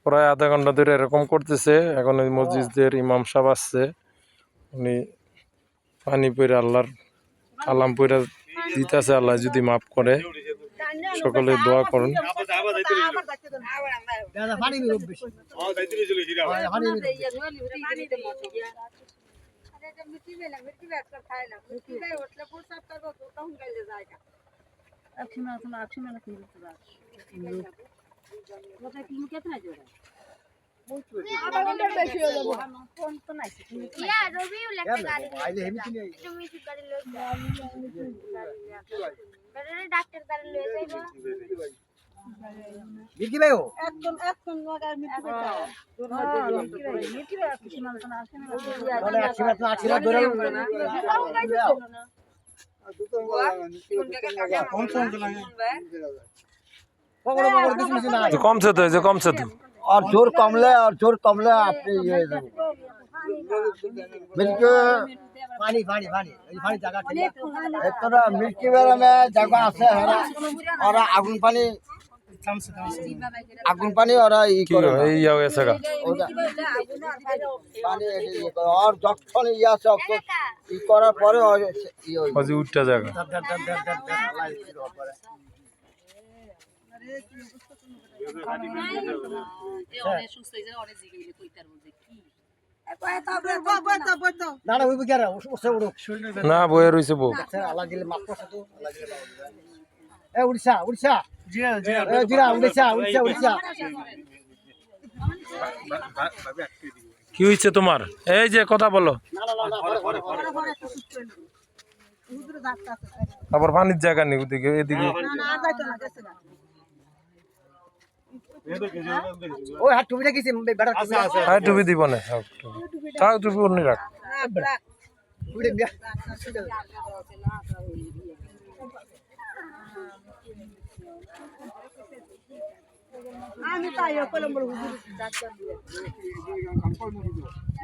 প্রায় আধা ঘন্টা ধরে এরকম করতেছে। এখন ওই মসজিদের ইমাম সাহেব আসছে, উনি পানি পইরা আল্লাহর কালাম পইরা দিতেছে, আল্লাহ যদি মাফ করে। সকলে দোয়া করুন। কমছে তো, যে কমছে তো, और जोर कमले आपने ये पानी पानी पानी पानी जगह इतना मिल्की वेला में जगह আছে और आगुन पानी और ई করে এই যাও এসে গা पानी और যখন ইয়া সব ই করার পরে আজি উঠটা জায়গা না বয়ে রয়েছে বউ। উড়িষ্যা উড়িষ্যা জিরা উড়িষ্যা উড়িষ্যা উড়িষ্যা কি হয়েছে তোমার? এই যে কথা বলো। আবার পানির জায়গা নেই ওদিকে, এদিকে ওই হাত টুপিটা কিছে বেটা আর টুপি দিব না, তাও টুপি অন্য রাখ। আমি তাই কলম্বর হুজুর ডাক্তার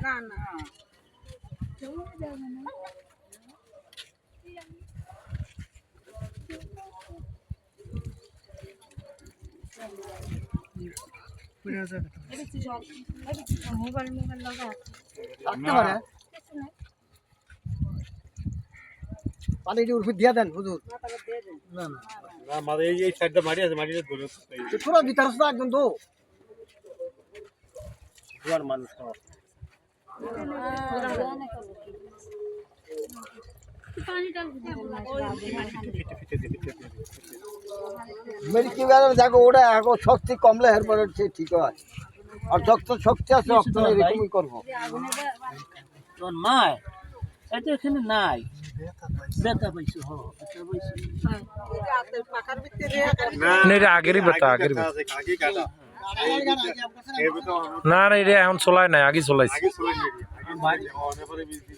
না না মোবাইল লাগা পানি উঠে দিয়া দেন হুজুর। না না না মারে এই সাইডটা মারি আছে, মাটিতে ধরে পুরো ভিতর আছে একদম তো জোয়ার মানুষ তো मिल्की वेला जागो ওটা এখন শক্তি কমলে এর পরে ঠিক হয় আর যখন শক্তি আছে তখন এরকমই করব তোর মায় এটা এখানে নাই বেতা পাইছো হ বেতা পাইছো পাকার ভিতরে না এটা আগেরই বেতা, আগের বেতা আছে কাকি কাটা এই তো না না এটা এখন চলাই নাই, আগে চলাইছে। আগে চলে গেছে আগে মারি অনেক পরে বিজি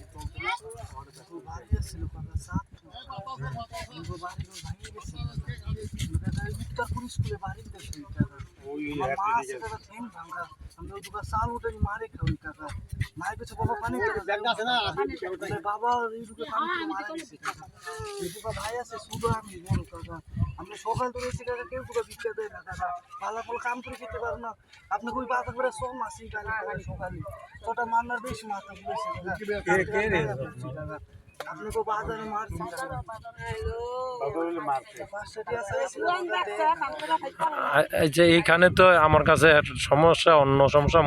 আপনি সকাল ধরে এসে কাকা কেউ তোকে ভিক্ষা দেয় না কাকা, পালাফল কাম করে খেতে পারো না আপনি কই বাতা করে সব মাসি সকালে ওটা মান্নার বেশি মাথা ঘুরেছে আপনি কো বাজারে মারছেন এইখানে তো আমার কাছে সমস্যা, অন্য সমস্যা